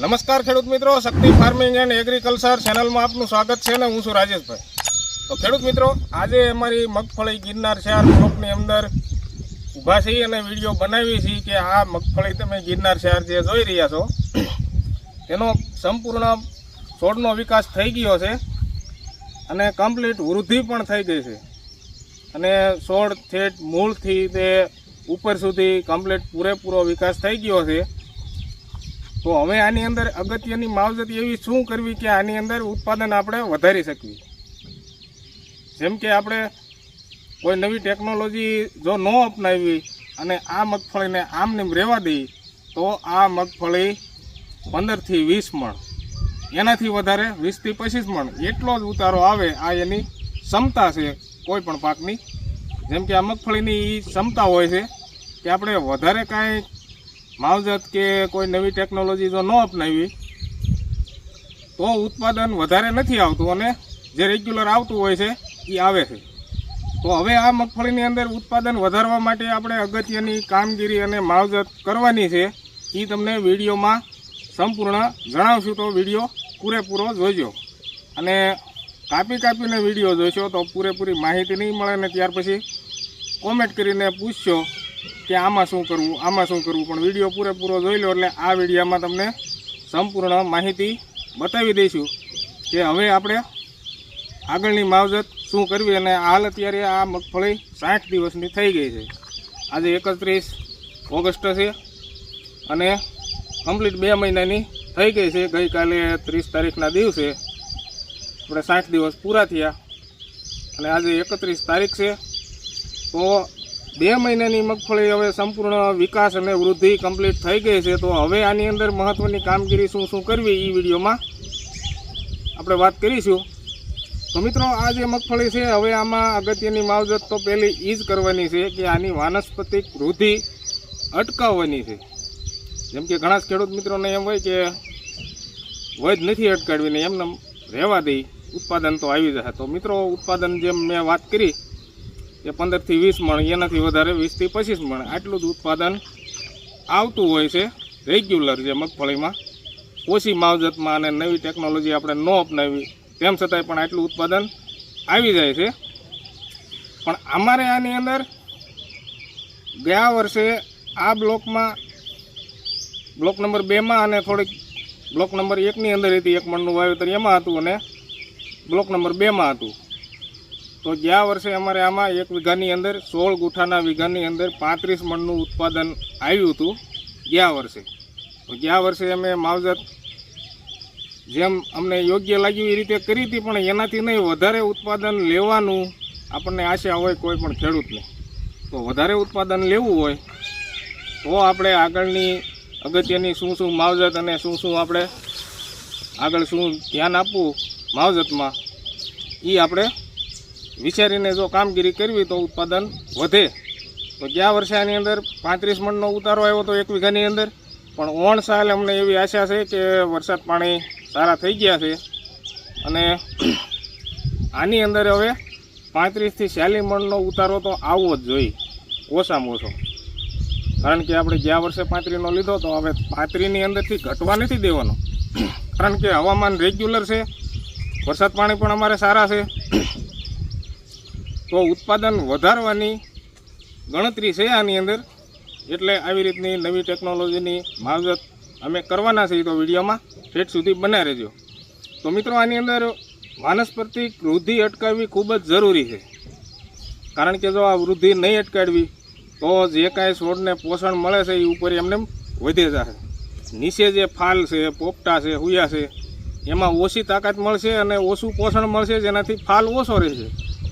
નમસ્કાર ખેડૂત મિત્રો, શક્તિ ફાર્મિંગ એન્ડ એગ્રીકલ્ચર ચેનલમાં આપનું સ્વાગત છે ને હું છું રાજેશભાઈ. તો ખેડૂત મિત્રો, આજે અમારી મગફળી ગિરનાર શહેર બ્લોકની અંદર ઊભા છીએ અને વિડીયો બનાવી છીએ કે આ મગફળી તમે ગિરનાર શહેર જે જોઈ રહ્યા છો તેનો સંપૂર્ણ છોડનો વિકાસ થઈ ગયો છે અને કમ્પ્લીટ વૃદ્ધિ પણ થઈ ગઈ છે અને છોડ થેટ મૂળથી તે ઉપર સુધી કમ્પ્લીટ પૂરેપૂરો વિકાસ થઈ ગયો છે. તો હવે આની અંદર અગત્યની માવજત એવી શું કરવી કે આની અંદર ઉત્પાદન આપણે વધારી શકીએ. જેમ કે આપણે કોઈ નવી ટેકનોલોજી જો ન અપનાવી અને આ મગફળીને આમનેમ રહેવા દઈએ તો આ મગફળી 15 થી 20 મણ, એનાથી વધારે 20 થી 25 મણ એટલો જ ઉતારો આવે. આ એની ક્ષમતા છે કોઈ પણ પાકની. જેમ કે આ મગફળીની એ ક્ષમતા હોય છે કે આપણે વધારે કાંઈ માવજત કે કોઈ નવી ટેકનોલોજી જો ન અપનાવી તો ઉત્પાદન વધારે નથી આવતું અને જે રેગ્યુલર આવતું હોય છે એ આવે છે. તો હવે આ મગફળીની અંદર ઉત્પાદન વધારવા માટે આપણે અગત્યની કામગીરી અને માવજત કરવાની છે એ તમને વિડીયોમાં સંપૂર્ણ જણાવશું. તો વિડીયો પૂરેપૂરો જોજો અને કાપીને વિડીયો જોશો તો પૂરેપૂરી માહિતી નહીં મળે ને ત્યાર પછી કોમેન્ટ કરીને પૂછશો કે આમાં શું કરવું. પણ વિડીયો પૂરેપૂરો જોઈ લો એટલે આ વિડીયોમાં તમને સંપૂર્ણ માહિતી બતાવી દઈશું કે હવે આપણે આગળની માવજત શું કરવી. અને હાલ અત્યારે આ મગફળી 60 દિવસની થઈ ગઈ છે. આજે 31 ઓગસ્ટ છે અને કમ્પ્લીટ 2 મહિનાની થઈ ગઈ છે. ગઈકાલે 30 તારીખના દિવસે આપણે 60 દિવસ પૂરા થયા અને આજે 31 તારીખ છે. તો 2 મહિનાની મગફળી હવે સંપૂર્ણ વિકાસ અને વૃદ્ધિ કમ્પ્લીટ થઈ ગઈ છે. તો હવે આની અંદર મહત્ત્વની કામગીરી શું કરવી એ વિડીયોમાં આપણે વાત કરીશું. તો મિત્રો, આ જે મગફળી છે હવે આમાં અગત્યની માવજત તો પહેલી એ જ કરવાની છે કે આની વાનસ્પતિક વૃદ્ધિ અટકાવવાની છે. જેમ કે ઘણા ખેડૂત મિત્રોને એમ હોય કે વધ નથી અટકાડવીને એમને રહેવા દઈ, ઉત્પાદન તો આવી જશે. તો મિત્રો, ઉત્પાદન જેમ મેં વાત કરી કે 15 થી 20 મણ, એનાથી વધારે 20 થી 25 મણ આટલું જ ઉત્પાદન આવતું હોય છે રેગ્યુલર જે મગફળીમાં. ઓછી માવજતમાં અને નવી ટેકનોલોજી આપણે ન અપનાવી તેમ છતાંય પણ આટલું ઉત્પાદન આવી જાય છે. પણ અમારે આની અંદર ગયા વર્ષે આ બ્લોક નંબર 2માં અને થોડીક બ્લોક નંબર 1ની અંદર હતી, 1 મણનું વાવેતર એમાં હતું અને બ્લોક નંબર 2માં હતું. તો ગયા વર્ષે અમારે આમાં 1 વીઘાની અંદર 16 ગુઠાના વીઘાની અંદર 35 મણનું ઉત્પાદન આવ્યું હતું ગયા વર્ષે. તો ગયા વર્ષે અમે માવજત જેમ અમને યોગ્ય લાગ્યું એ રીતે કરી હતી, પણ એનાથી નહીં વધારે ઉત્પાદન લેવાનું આપણને આશા હોય કોઈ પણ ખેડૂતને. તો વધારે ઉત્પાદન લેવું હોય તો આપણે આગળની અગત્યની શું માવજત અને શું આપણે આગળ શું ધ્યાન આપવું માવજતમાં એ આપણે વિચારીને જો કામગીરી કરવી તો ઉત્પાદન વધે. તો ગયા વર્ષે આની અંદર 35 મણનો ઉતારો આવ્યો તો 1 વીઘાની અંદર. પણ ઓણ સાલ અમને એવી આશા છે કે વરસાદ પાણી સારા થઈ ગયા છે અને આની અંદર હવે 35 થી 40 મણનો ઉતારો તો આવવો જ જોઈએ ઓછામાં ઓછો. કારણ કે આપણે ગયા વર્ષે 35નો લીધો તો હવે 35ની અંદરથી ઘટવા નથી દેવાનો. કારણ કે હવામાન રેગ્યુલર છે, વરસાદ પાણી પણ અમારે સારા છે. તો ઉત્પાદન વધારવાની ગણતરી છે આની અંદર. એટલે આવી રીતની નવી ટેકનોલોજીની માવજત અમે કરવાના છીએ. તો વિડીયોમાં ઠેઠ સુધી બના રહેજો. તો મિત્રો, આની અંદર વાનસ્પતિક વૃદ્ધિ અટકાવવી ખૂબ જ જરૂરી છે. કારણ કે જો આ વૃદ્ધિ નહીં અટકાડવી તો જે કાંઈ છોડને પોષણ મળે છે એ ઉપર એમને વધે જશે. નીચે જે ફાલ છે, પોપટા છે, હુયા છે એમાં ઓછી તાકાત મળશે અને ઓછું પોષણ મળશે, જેનાથી ફાલ ઓછો રહેશે.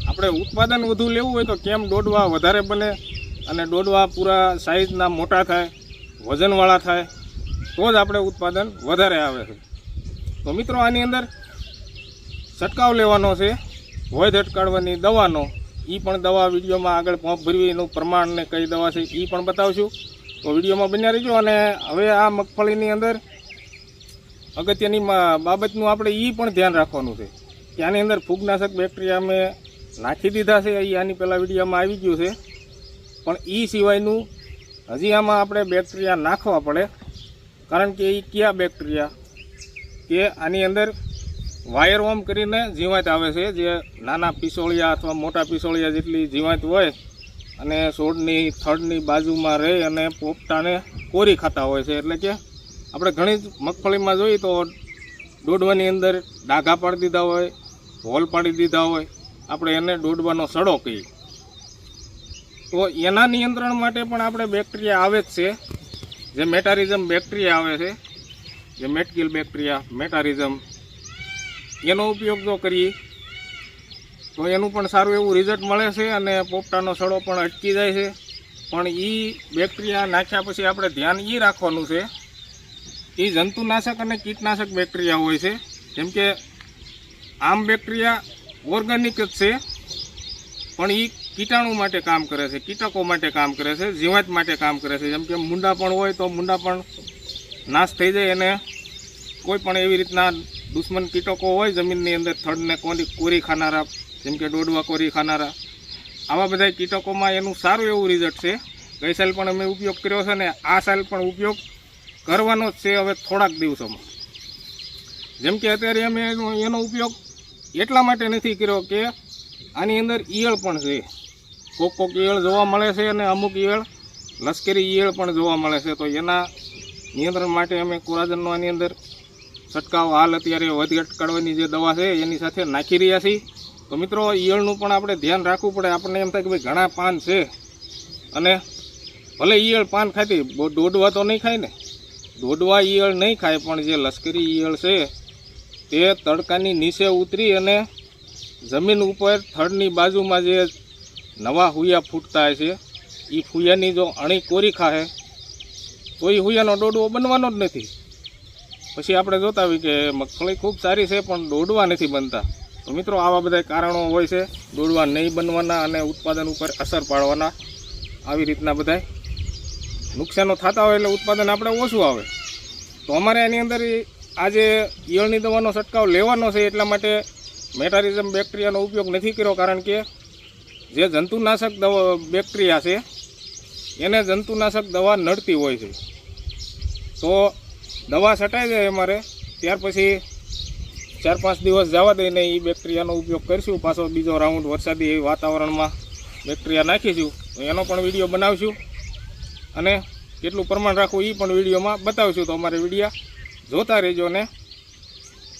આપણે ઉત્પાદન વધુ લેવું હોય તો કેમ દોડવા વધારે બને અને દોડવા પૂરા સાઈઝના મોટા થાય, વજનવાળા થાય તો જ આપણે ઉત્પાદન વધારે આવે છે. તો મિત્રો, આની અંદર છંટકાવ લેવાનો છે વધ અટકાડવાની દવાનો. એ પણ દવા વિડીયોમાં આગળ પંપ ભરવી એનું પ્રમાણ ને કઈ દવા છે એ પણ બતાવશું. તો વિડીયોમાં બન્યા રહેજો. અને હવે આ મગફળીની અંદર અગત્યની બાબતનું આપણે એ પણ ધ્યાન રાખવાનું છે કે આની અંદર ફૂગનાશક બેક્ટેરિયા અમે નાખી દીધા છે. એ આની પહેલાં વિડીયોમાં આવી ગયું છે. પણ એ સિવાયનું હજી આમાં આપણે બેક્ટેરિયા નાખવા પડે કારણ કે એ કયા બેક્ટેરિયા કે આની અંદર વાયરવોર્મ કરીને જીવાત આવે છે, જે નાના પીસોળિયા અથવા મોટા પીસોળિયા જેટલી જીવાત હોય અને છોડની થડની બાજુમાં રહી અને પોપટાને કોરી ખાતા હોય છે. એટલે કે આપણે ઘણી જ મગફળીમાં જોઈએ તો દોડવાની અંદર ડાઘા પાડી દીધા હોય, હોલ પાડી દીધા હોય, આપણે એને દોડવાનો સડો કહીએ. તો એના નિયંત્રણ માટે પણ આપણે બેક્ટેરિયા આવે જ છે, જે મેટારિઝમ બેક્ટેરિયા આવે છે, જે મેટકિલ બેક્ટેરિયા મેટારિઝમ, એનો ઉપયોગ જો કરીએ તો એનું પણ સારું એવું રિઝલ્ટ મળે છે અને પોપટાનો સડો પણ અટકી જાય છે. પણ એ બેક્ટેરિયા નાખ્યા પછી આપણે ધ્યાન એ રાખવાનું છે, એ જંતુનાશક અને કીટનાશક બેક્ટેરિયા હોય છે. જેમ કે આમ બેક્ટેરિયા ઓર્ગેનિક જ છે, પણ એ કીટાણુ માટે કામ કરે છે, કીટકો માટે કામ કરે છે, જીવાત માટે કામ કરે છે. જેમ કે મૂંડા પણ હોય તો મૂંડા પણ નાશ થઈ જાય, અને કોઈ પણ એવી રીતના દુશ્મન કીટકો હોય જમીનની અંદર થડને કોરી ખાનારા, જેમ કે દોડવા કોરી ખાનારા, આવા બધા કીટકોમાં એનું સારું એવું રિઝલ્ટ છે. ગઈ સાલ પણ અમે ઉપયોગ કર્યો છે ને આ સાલ પણ ઉપયોગ કરવાનો જ છે હવે થોડાક દિવસોમાં. જેમ કે અત્યારે અમે એનો ઉપયોગ એટલા માટે નથી કર્યો કે આની અંદર ઈયળ પણ છે, કોક ઈયળ જોવા મળે છે અને અમુક ઈયળ લશ્કરી ઈયળ પણ જોવા મળે છે. તો એના નિયંત્રણ માટે અમે કોરાજનનો આની અંદર છંટકાવ હાલ અત્યારે વધી અટકાવવાની જે દવા છે એની સાથે નાખી રહ્યા છીએ. તો મિત્રો ઈયળનું પણ આપણે ધ્યાન રાખવું પડે. આપણને એમ થાય કે ભાઈ ઘણા પાન છે અને ભલે ઈયળ પાન ખાતી, દોડવા તો નહીં ખાય ને, દોડવા ઈયળ નહીં ખાય, પણ જે લશ્કરી ઈયળ છે તે તડકાની નીચે ઉતરી અને જમીન ઉપર થડની બાજુમાં જે નવા હુયા ફૂટતા છે એ હુયાની જો અણી કોરી ખાય તો એ હુયાનો દોડવો બનવાનો જ નથી. પછી આપણે જોતા હોઈએ કે મગફળી ખૂબ સારી છે પણ દોડવા નથી બનતા. તો મિત્રો આવા બધા કારણો હોય છે દોડવા નહીં બનવાના અને ઉત્પાદન ઉપર અસર પાડવાના. આવી રીતના બધા નુકસાનો થતા હોય એટલે ઉત્પાદન આપણે ઓછું આવે. તો અમારે એની અંદર આજે ઈયળની દવાનો છંટકાવ લેવાનો છે, એટલા માટે મેટારિઝમ બેક્ટેરિયાનો ઉપયોગ નથી કર્યો. કારણ કે જે જંતુનાશક દવા બેક્ટેરિયા છે એને જંતુનાશક દવા નડતી હોય છે. તો દવા છટાઈ જાય અમારે ત્યાર પછી 4-5 દિવસ જવા દઈને એ બેક્ટેરિયાનો ઉપયોગ કરીશું. પાછો બીજો રાઉન્ડ વરસાદી વાતાવરણમાં બેક્ટેરિયા નાખીશું તો એનો પણ વિડીયો બનાવીશું અને કેટલું પ્રમાણ રાખવું એ પણ વિડીયોમાં બતાવીશું. તો અમારે વિડીયા જોતા રહેજો. ને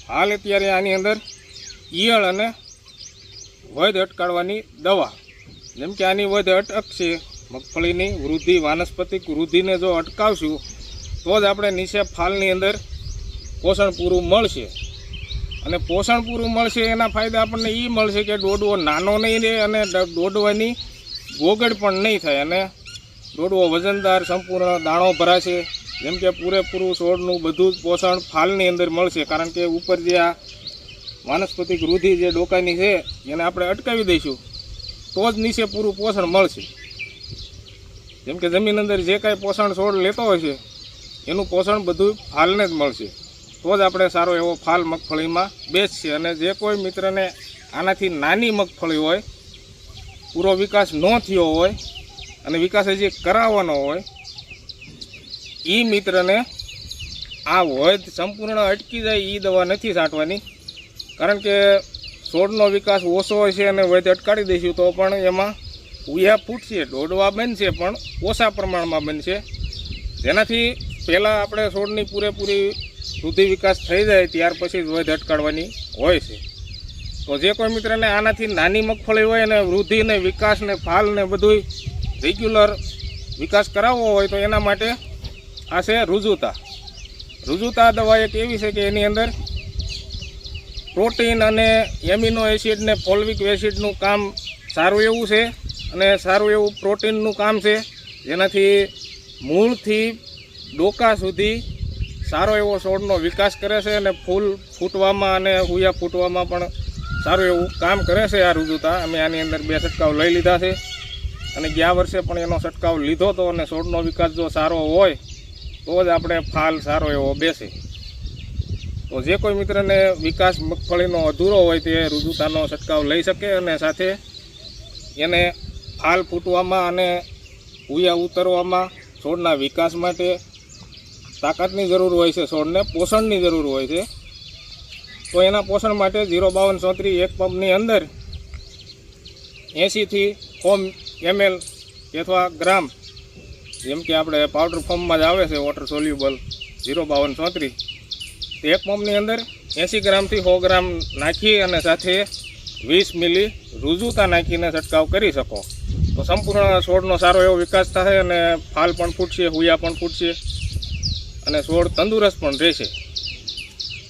હાલ અત્યારે આની અંદર ઈયળ અને વધ અટકાડવાની દવા, જેમ કે આની વધ અટકશે, મગફળીની વૃદ્ધિ, વાનસ્પતિક વૃદ્ધિને જો અટકાવશું તો જ આપણે નીચે ફાલની અંદર પોષણ પૂરું મળશે. અને પોષણ પૂરું મળશે એના ફાયદા આપણને એ મળશે કે દોડવો નાનો નહીં રહે અને દોડવાની ગોગડ પણ નહીં થાય અને દોડવો વજનદાર સંપૂર્ણ દાણો ભરાશે. જેમ કે પૂરેપૂરું છોડનું બધું જ પોષણ ફાલની અંદર મળશે. કારણ કે ઉપર જે આ વાનસ્પતિક વૃદ્ધિ જે ડોકાની છે એને આપણે અટકાવી દઈશું તો જ નીચે પૂરું પોષણ મળશે. જેમ કે જમીન અંદર જે કાંઈ પોષણ છોડ લેતો હોય છે એનું પોષણ બધું ફાલને જ મળશે, તો જ આપણે સારો એવો ફાલ મગફળીમાં બેસશે. અને જે કોઈ મિત્રને આનાથી નાની મગફળી હોય, પૂરો વિકાસ ન થયો હોય અને વિકાસ હજી કરાવવાનો હોય, એ મિત્રને આ વધ સંપૂર્ણ અટકી જાય એ દવા નથી છાંટવાની. કારણ કે છોડનો વિકાસ ઓછો હોય છે અને વધ અટકાડી દઈશું તો પણ એમાં ઉયા ફૂટશે, દોડવા બનશે પણ ઓછા પ્રમાણમાં બનશે. જેનાથી પહેલાં આપણે છોડની પૂરેપૂરી વૃદ્ધિ વિકાસ થઈ જાય ત્યાર પછી જ વધ અટકાડવાની હોય છે. તો જે કોઈ મિત્રને આનાથી નાની મગફળી હોય અને વૃદ્ધિને વિકાસને ફાલને બધું રેગ્યુલર વિકાસ કરાવવો હોય તો એના માટે આ છે રુજુતા. રુજુતા દવા એક એવી છે કે એની અંદર પ્રોટીન અને એમિનો એસિડ ને ફોલ્વિક એસિડનું કામ સારું એવું છે અને સારું એવું પ્રોટીનનું કામ છે, જેનાથી મૂળથી ડોકા સુધી સારો એવો છોડનો વિકાસ કરે છે અને ફૂલ ફૂટવામાં અને હુયા ફૂટવામાં પણ સારું એવું કામ કરે છે આ રુજુતા. અમે આની અંદર 2 છંટકાવ લઈ લીધા છે અને ગયા વર્ષે પણ એનો છંટકાવ લીધો હતો. અને છોડનો વિકાસ જો સારો હોય તો જ આપણે ફાલ સારો એવો બેસે. તો જે કોઈ મિત્રને વિકાસ મગફળીનો અધૂરો હોય તે રુજુતાનો છંટકાવ લઈ શકે અને સાથે એને ફાલ ફૂટવામાં અને હુયા ઉતરવામાં છોડના વિકાસ માટે તાકાતની જરૂર હોય છે, છોડને પોષણની જરૂર હોય છે. તો એના પોષણ માટે 05234 એક પંપની અંદર 80 થી 100 ml અથવા ગ્રામ, જેમ કે આપણે પાવડર ફોર્મમાં જ આવે છે વોટર સોલ્યુબલ 05234, તે એક પંપની અંદર 80 ગ્રામથી 100 ગ્રામ નાખી અને સાથે 20 મિલી રૂજુતા નાખીને છંટકાવ કરી શકો તો સંપૂર્ણ છોડનો સારો એવો વિકાસ થાય અને ફાલ પણ ફૂટશે, હુયા પણ ફૂટશે અને છોડ તંદુરસ્ત પણ રહેશે.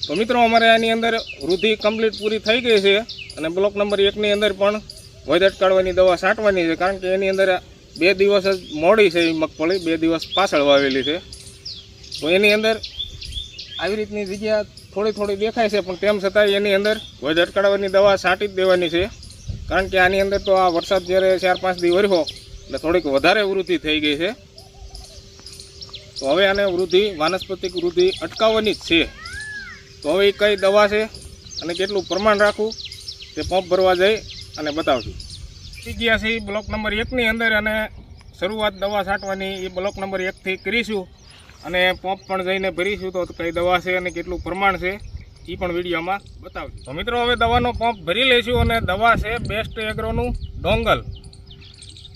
તો મિત્રો અમારે આની અંદર વૃદ્ધિ કમ્પ્લીટ પૂરી થઈ ગઈ છે અને બ્લોક નંબર 1ની અંદર પણ વૈદ અટકાળવાની દવા છાંટવાની છે, કારણ કે એની અંદર 2 દિવસ જ મોડી છે એ મગફળી, 2 દિવસ પાછળ વાવેલી છે. તો એની અંદર આવી રીતની જગ્યા થોડી દેખાય છે, પણ તેમ છતાં એની અંદર વૈદ અટકાળવાની દવા છાંટી જ દેવાની છે, કારણ કે આની અંદર તો આ વરસાદ જ્યારે 4-5 દી વર્યો એટલે થોડીક વધારે વૃદ્ધિ થઈ ગઈ છે. તો હવે આને વાનસ્પતિક વૃદ્ધિ અટકાવવાની જ છે. તો હવે કઈ દવા છે અને કેટલું પ્રમાણ રાખવું તે પંપ ભરવા જઈ અને બતાવશું. ગયા છે બ્લોક નંબર 1ની અંદર અને શરૂઆત દવા છાંટવાની એ બ્લોક નંબર 1થી કરીશું અને પંપ પણ જઈને ભરીશું તો કઈ દવા છે અને કેટલું પ્રમાણ છે એ પણ વિડીયોમાં બતાવશું. તો મિત્રો હવે દવાનો પંપ ભરી લઈશું અને દવા છે બેસ્ટ એગ્રોનું ડોંગલ.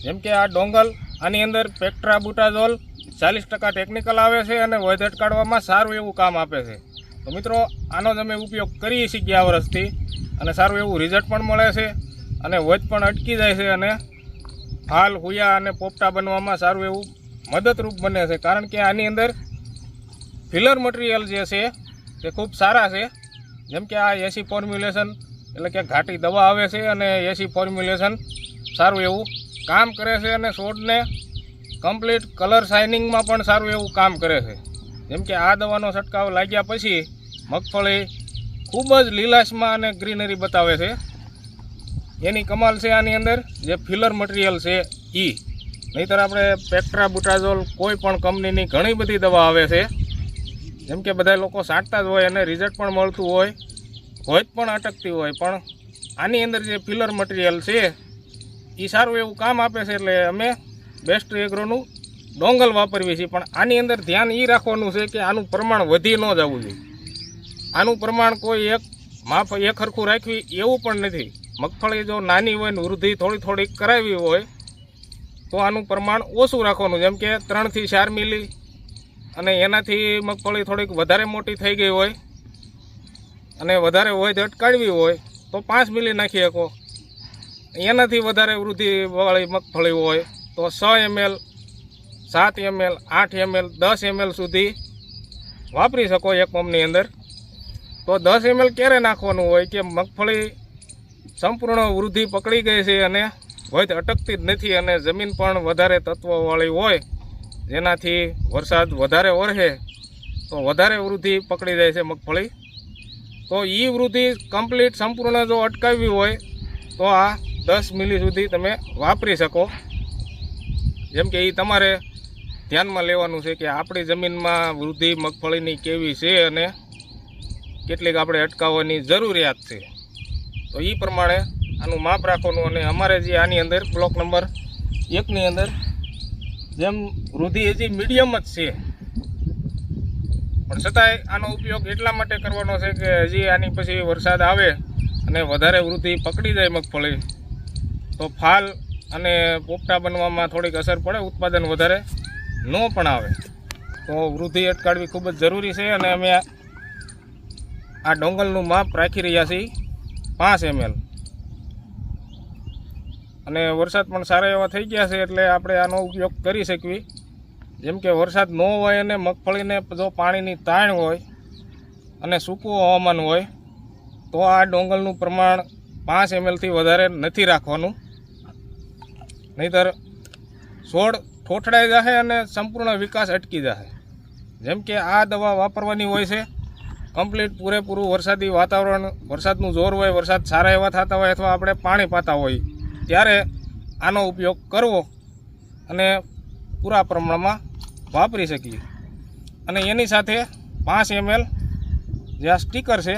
જેમ કે આ ડોંગલ, આની અંદર પેક્ટ્રાબુટાઝોલ 40% ટેકનિકલ આવે છે અને વૈદ અટકાળવામાં સારું એવું કામ આપે છે. તો મિત્રો આનો જ અમે ઉપયોગ કરીએ છીએ ગયા વર્ષથી અને સારું એવું રિઝલ્ટ પણ મળે છે અને વૈદ પણ અટકી જાય છે અને ફાલ, હુયા અને પોપટા બનવામાં સારું એવું મદદરૂપ બને છે, કારણ કે આની અંદર ફિલર મટીરિયલ જે છે તે ખૂબ સારા છે. જેમ કે આ એસી ફોર્મ્યુલેશન એટલે કે ઘાટી દવા આવે છે અને એસી ફોર્મ્યુલેશન સારું એવું કામ કરે છે અને છોડને કમ્પ્લીટ કલર શાઇનિંગમાં પણ સારું એવું કામ કરે છે. જેમ કે આ દવાનો છંટકાવ લાગ્યા પછી મગફળી ખૂબ જ લીલાશમાં અને ગ્રીનરી બતાવે છે. એની કમાલ છે આની અંદર જે ફિલર મટીરિયલ છે એ. નહીંતર આપણે પેક્ટ્રાબુટાઝોલ કોઈ પણ કંપનીની ઘણી બધી દવા આવે છે, જેમ કે બધા લોકો છાંટતા જ હોય અને રિઝલ્ટ પણ મળતું હોય, વૈદ પણ અટકતી હોય, પણ આની અંદર જે ફિલર મટીરિયલ છે એ સારું એવું કામ આપે છે. એટલે અમે બેસ્ટ એગ્રોનું ડોંગલ વાપરવી છીએ, પણ આની અંદર ધ્યાન એ રાખવાનું છે કે આનું પ્રમાણ વધી ન જવું જોઈએ. આનું પ્રમાણ કોઈ એક માપ એક સરખું રાખવી એવું પણ નથી. મગફળી જો નાની હોય ને વૃદ્ધિ થોડી કરાવી હોય તો આનું પ્રમાણ ઓછું રાખવાનું, જેમ કે 3 થી 4 મિલી, અને એનાથી મગફળી થોડીક વધારે મોટી થઈ ગઈ હોય અને વધારે વૈદ અટકાળવી હોય તો 5 મિલી નાખી શકો. એનાથી વધારે વૃદ્ધિવાળી મગફળી હોય તો 6 ml, 7 ml, 8 ml, 10 ml સુધી વાપરી શકો એક પંપની અંદર. તો 10 ml ક્યારે નાખવાનું હોય કે મગફળી સંપૂર્ણ વૃદ્ધિ પકડી ગઈ છે અને વૈદ અટકતી જ નથી અને જમીન પણ વધારે તત્વવાળી હોય, જેનાથી વરસાદ વધારે વરસે તો વધારે વૃદ્ધિ પકડી જાય છે મગફળી. તો એ વૃદ્ધિ કમ્પ્લીટ સંપૂર્ણ જો અટકાવવી હોય તો આ 10 મિલી સુધી તમે વાપરી શકો. જેમ કે એ તમારે ધ્યાનમાં લેવાનું છે કે આપણી જમીનમાં વૃદ્ધિ મગફળીની કેવી છે અને કેટલીક આપણે અટકાવવાની જરૂરિયાત છે. તો એ પ્રમાણે આનું માપ રાખવાનું. અને અમારે જે આની અંદર બ્લોક નંબર 1ની અંદર જેમ વૃદ્ધિ હજી મીડિયમ જ છે, પણ છતાંય આનો ઉપયોગ એટલા માટે કરવાનો છે કે હજી આની પછી વરસાદ આવે અને વધારે વૃદ્ધિ પકડી જાય મગફળી તો ફાલ અને પોપટા બનવામાં થોડીક અસર પડે, ઉત્પાદન વધારે ન પણ આવે. તો વૃદ્ધિ અટકાળવી ખૂબ જ જરૂરી છે અને અમે આ ડોંગલનું માપ રાખી રહ્યા છીએ 5 ml. અને વરસાદ પણ સારા એવા થઈ ગયા છે એટલે આપણે આનો ઉપયોગ કરી શકીએ. જેમ કે વરસાદ ન હોય અને મગફળીને જો પાણીની તાણ હોય અને સૂકું હવામાન હોય તો આ ડોંગલનું પ્રમાણ 5 ml થી વધારે નથી રાખવાનું, નહીંતર છોડ ઠોઠડાઈ જશે અને સંપૂર્ણ વિકાસ અટકી જશે. જેમ કે આ દવા વાપરવાની હોય છે કમ્પ્લીટ પૂરેપૂરું વરસાદી વાતાવરણ, વરસાદનું જોર હોય, વરસાદ સારા એવા થતા હોય અથવા આપણે પાણી પાતા હોય ત્યારે આનો ઉપયોગ કરવો અને પૂરા પ્રમાણમાં વાપરી શકીએ. અને એની સાથે 5 ml જે આ સ્ટીકર છે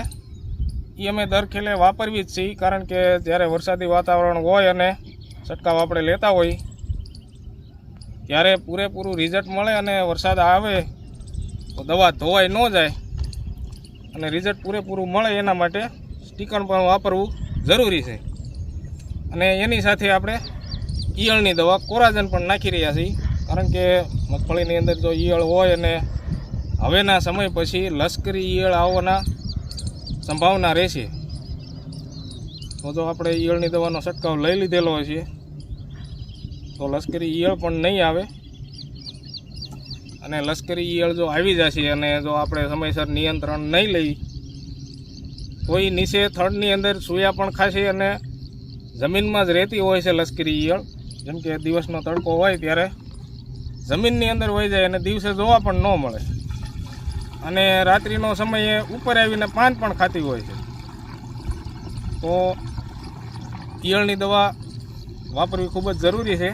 એ અમે દર ખેલે વાપરવી જ છીએ, કારણ કે જ્યારે વરસાદી વાતાવરણ હોય અને છંટકાવ આપણે લેતા હોઈએ ત્યારે પૂરેપૂરું રિઝલ્ટ મળે અને વરસાદ આવે તો દવા ધોવાઈ ન જાય અને રિઝલ્ટ પૂરેપૂરું મળે એના માટે સ્ટીકર પણ વાપરવું જરૂરી છે. અને એની સાથે આપણે ઈયળની દવા કોરાજન પણ નાખી રહ્યા છીએ, કારણ કે મગફળીની અંદર જો ઈયળ હોય અને હવેના સમય પછી લશ્કરી ઈયળ આવવાના સંભાવના રહેશે. તો જો આપણે ઈયળની દવાનો છંટકાવ લઈ લીધેલો હોય છે તો લશ્કરી ઈયળ પણ નહીં આવે. અને લશ્કરી ઈયળ જો આવી જશે અને જો આપણે સમયસર નિયંત્રણ નહીં લઈ તો એ નીચે થડની અંદર સૂયા પણ ખાશે અને જમીનમાં જ રહેતી હોય છે લશ્કરી ઈયળ. જેમ કે દિવસનો તડકો હોય ત્યારે જમીનની અંદર વહી જાય અને દિવસે જોવા પણ ન મળે, અને રાત્રિનો સમયે ઉપર આવીને પાન પણ ખાતી હોય છે. તો ઈયળની દવા વાપરવી ખૂબ જ જરૂરી છે.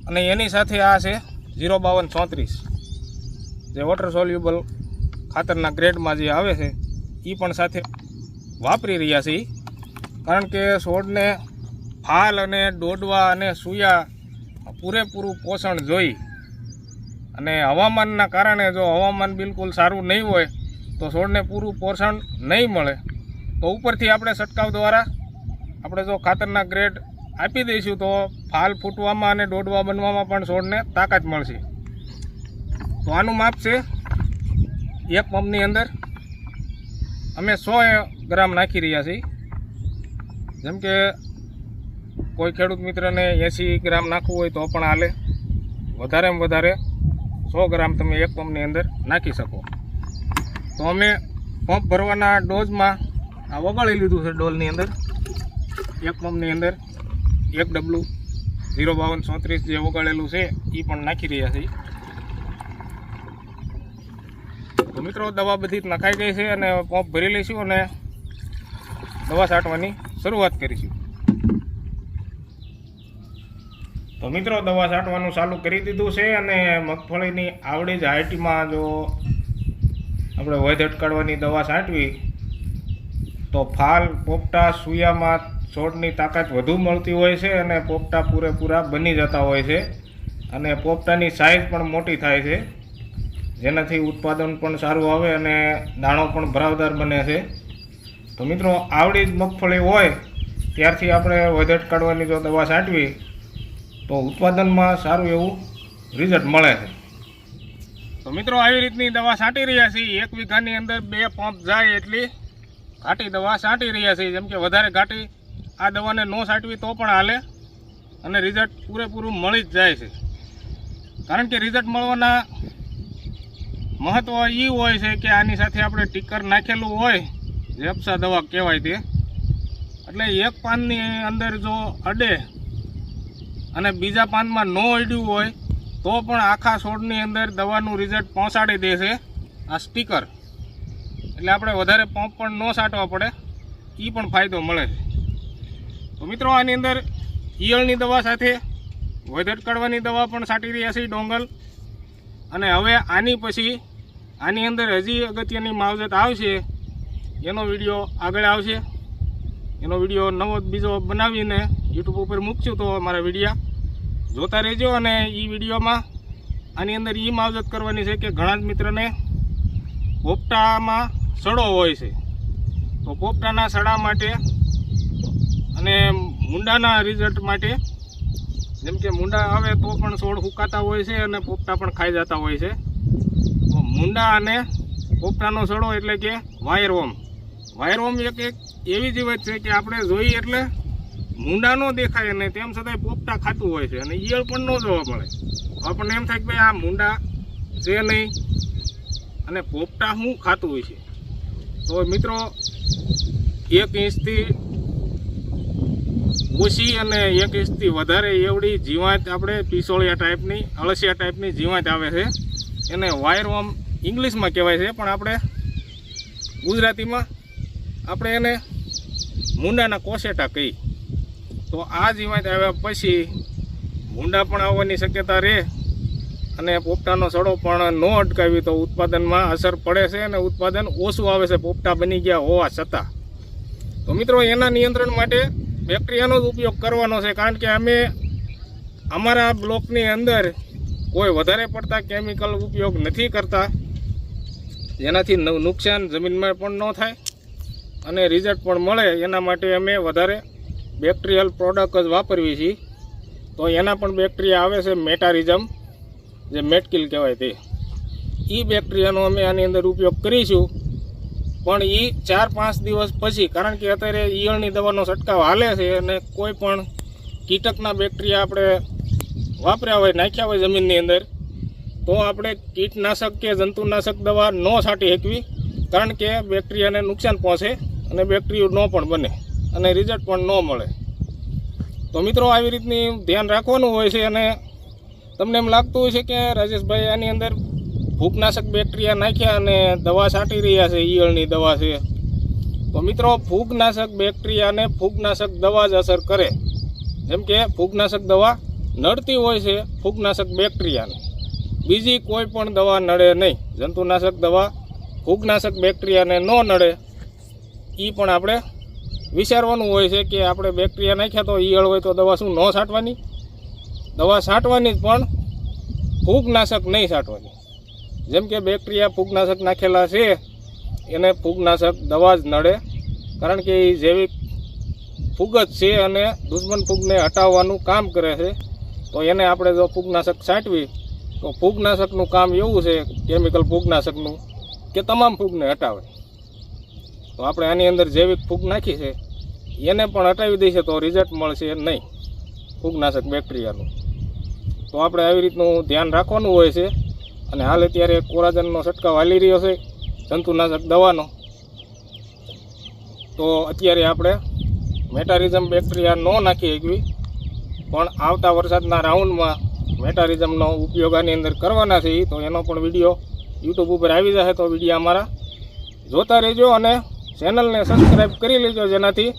અને એની સાથે આ છે 05234 જે વોટર સોલ્યુબલ ખાતરના ગ્રેડમાં જે આવે છે એ પણ સાથે વાપરી રહ્યા છે. કારણ કે છોડને ફાલ અને ડોડવા અને સૂયા પૂરેપૂરું પોષણ જોઈ, અને હવામાનના કારણે જો હવામાન બિલકુલ સારું નહીં હોય તો છોડને પૂરું પોષણ નહીં મળે. તો ઉપરથી આપણે છંટકાવ દ્વારા આપણે જો ખાતરના ગ્રેડ આપી દઈશું તો ફાલ ફૂટવામાં અને ડોડવા બનવામાં પણ છોડને તાકાત મળશે. તો આનું માપ છે એક પંપની અંદર અમે 100 ગ્રામ નાખી રહ્યા છીએ. જેમ કે કોઈ ખેડૂત મિત્રને 80 ગ્રામ નાખવું હોય તો પણ હાલે, વધારેમાં વધારે 100 ગ્રામ તમે એક પંપની અંદર નાખી શકો. તો અમે પંપ ભરવાના ડોઝમાં આ વગાડી લીધું છે. ડોલની અંદર એક પંપની અંદર 1 ડબલું 05234 જે વગાડેલું છે એ પણ નાખી રહ્યા છીએ. તો મિત્રો દવા બધી જ નખાઈ ગઈ છે અને પંપ ભરી લઈશું અને દવા છાંટવાની શરૂઆત કરીશું. તો મિત્રો દવા છાંટવાનું ચાલુ કરી દીધું છે અને મગફળીની આવડી જ હાઈટમાં જો આપણે વધ અટકાડવાની દવા છાંટવી તો ફાલ પોપટા સૂયામાં છોડની તાકાત વધુ મળતી હોય છે અને પોપટા પૂરેપૂરા બની જતા હોય છે અને પોપટાની સાઇઝ પણ મોટી થાય છે, જેનાથી ઉત્પાદન પણ સારું આવે અને દાણો પણ ભરાવદાર બને છે. તો મિત્રો આવડી જ મગફળી હોય ત્યારથી આપણે વધ અટકાડવાની જો દવા છાંટવી તો ઉત્પાદનમાં સારું એવું રિઝલ્ટ મળે છે. તો મિત્રો આવી રીતની દવા છાંટી રહ્યા છીએ. 1 વીઘાની અંદર 2 પંપ જાય એટલી ઘાટી દવા છાંટી રહ્યા છીએ. જેમ કે વધારે ઘાટી આ દવાને ન છાંટવી તો પણ હાલે અને રિઝલ્ટ પૂરેપૂરું મળી જ જાય છે. કારણ કે રિઝલ્ટ મળવાના મહત્ત્વ એ હોય છે કે આની સાથે આપણે ટીકર નાખેલું હોય, જે અપસા દવા કહેવાય તે. એટલે એક પાનની અંદર જો અડે અને બીજા પાનમાં ન અડ્યું હોય તો પણ આખા છોડની અંદર દવાનું રિઝલ્ટ પહોંચાડી દે છે આ સ્ટીકર. એટલે આપણે વધારે પંપ પણ ન છાંટવા પડે, એ પણ ફાયદો મળે છે. તો મિત્રો આની અંદર ઈયળની દવા સાથે વધ અટકાડવાની દવા પણ છાંટી રહ્યા છે ડોંગલ. અને હવે આની પછી આની અંદર હજી અગત્યની માવજત આવશે, એનો વિડીયો આગળ આવશે. એનો વિડીયો નવો બીજો બનાવીને યુટ્યુબ ઉપર મૂકશું, તો અમારા વિડીયા જોતા રહેજો. અને એ વિડીયોમાં આની અંદર એ માવજત કરવાની છે કે ઘણા જ મિત્રને પોપટામાં સડો હોય છે, તો પોપટાના સડા માટે અને મૂંડાના રિઝલ્ટ માટે, જેમ કે મૂંડા આવે તો પણ છોડ સુકાતા હોય છે અને પોપટા પણ ખાઈ જતા હોય છે. તો મૂંડા અને પોપટાનો સડો એટલે કે વાયરવોમ. વાયરવોમ એક એવી જીવત છે કે આપણે જોઈએ એટલે મૂંડા ન દેખાય અને તેમ છતાંય પોપટા ખાતું હોય છે અને ઈયળ પણ ન જોવા મળે. આપણને એમ થાય કે ભાઈ આ મૂંડા છે નહીં અને પોપટા શું ખાતું હોય છે. તો મિત્રો 1 ઇંચથી ઓછી અને 1 ઇંચથી વધારે એવડી જીવાત આપણે પીસોળિયા ટાઈપની, અળસિયા ટાઈપની જીવાત આવે છે. એને વાયરવોમ ઇંગ્લિશમાં કહેવાય છે, પણ આપણે ગુજરાતીમાં આપણે એને મૂંડાના કોસેટા કહી. તો આ જીવાત આવ્યા પછી મૂંડા પણ આવવાની શક્યતા રહે અને પોપટાનો સડો પણ ન અટકાવી તો ઉત્પાદનમાં અસર પડે છે અને ઉત્પાદન ઓછું આવે છે પોપટા બની ગયા હોવા છતાં. તો મિત્રો એના નિયંત્રણ માટે બેક્ટેરિયાનો જ ઉપયોગ કરવાનો છે. કારણ કે અમે અમારા બ્લોકની અંદર કોઈ વધારે પડતા કેમિકલ ઉપયોગ નથી કરતા, જેનાથી નુકસાન જમીનમાં પણ ન થાય અને રિઝલ્ટ પણ મળે. એના માટે અમે વધારે બેક્ટેરિયલ પ્રોડક્ટ જ વાપરવી છીએ. તો એના પણ બેક્ટેરિયા આવે છે મેટારિઝમ, જે મેટકિલ કહેવાય તે. એ બેક્ટેરિયાનો અમે આની અંદર ઉપયોગ કરીશું, પણ એ 4-5 દિવસ પછી, કારણ કે અત્યારે ઈયળની દવાનો છંટકાવ હાલે છે અને કોઈ પણ કીટકના બેક્ટેરિયા આપણે વાપર્યા હોય, નાખ્યા હોય જમીનની અંદર, તો આપણે કીટનાશક કે જંતુનાશક દવા ન છાંટી શકવી, કારણ કે બેક્ટેરિયાને નુકસાન પહોંચે અને બેક્ટેરિયા ન પણ બને અને રિઝલ્ટ પણ ન મળે. તો મિત્રો આવી રીતની ધ્યાન રાખવાનું હોય છે. અને તમને એમ લાગતું હોય છે કે રાજેશભાઈ આની અંદર ફૂગનાશક બેક્ટેરિયા નાખ્યા અને દવા છાંટી રહ્યા છે, ઈયળની દવા છે. તો મિત્રો ફૂગનાશક બેક્ટેરિયાને ફૂગનાશક દવા જ અસર કરે. જેમ કે ફૂગનાશક દવા નડતી હોય છે ફૂગનાશક બેક્ટેરિયાને, બીજી કોઈ પણ દવા નડે નહીં. જંતુનાશક દવા ફૂગનાશક બેક્ટેરિયાને ન નડે, એ પણ આપણે વિચારવાનું હોય છે કે આપણે બેક્ટેરિયા નાખ્યા તો ઈયળ હોય તો દવા શું ન છાંટવાની? દવા છાંટવાની જ, પણ ફૂગનાશક નહીં છાંટવાની. જેમ કે બેક્ટેરિયા ફૂગનાશક નાખેલા છે એને ફૂગનાશક દવા જ નડે, કારણ કે એ જૈવિક ફૂગ જ છે અને દુશ્મન ફૂગને હટાવવાનું કામ કરે છે. તો એને આપણે જો ફૂગનાશક છાંટવી તો ફૂગનાશકનું કામ એવું છે, કેમિકલ ફૂગનાશકનું, કે તમામ ફૂગને હટાવે. તો આપણે આની અંદર જૈવિક ફૂગ નાખી છે એને પણ હટાવી દઈશે તો રિઝલ્ટ મળશે નહીં ફૂગનાશક બેક્ટેરિયાનું. તો આપણે આવી રીતનું ધ્યાન રાખવાનું હોય છે. અને હાલ અત્યારે કોરાજનનો છંટકાવ હાલી રહ્યો છે જંતુનાશક દવાનો. તો અત્યારે આપણે મેટારિઝમ બેક્ટેરિયા ન નાખી શકવી, પણ આવતા વરસાદના રાઉન્ડમાં મેટારિઝમનો ઉપયોગ આની અંદર કરવાના છે. તો એનો પણ વિડીયો યુટ્યુબ ઉપર આવી જશે, તો વિડીયો અમારા જોતા રહેજો અને ચેનલને સબસ્ક્રાઈબ કરી લેજો, જેનાથી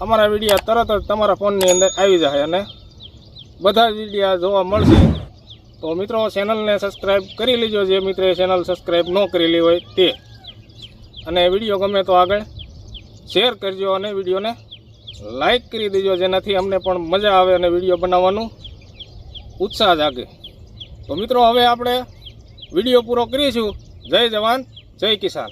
અમારા વિડીયો તરત જ તમારા ફોનની અંદર આવી જશે અને બધા જ વિડીયો જોવા મળશે. તો મિત્રો ચેનલને સબસ્ક્રાઈબ કરી લેજો, જે મિત્રોએ ચેનલ સબસ્ક્રાઈબ ન કરેલી હોય તે. અને વિડીયો ગમે તો આગળ શેર કરજો અને વિડીયોને લાઈક કરી દેજો, જેનાથી અમને પણ મજા આવે અને વિડીયો બનાવવાનું ઉત્સાહ જાગે. તો મિત્રો હવે આપણે વિડીયો પૂરો કરીશું. જય જવાન, જય કિસાન.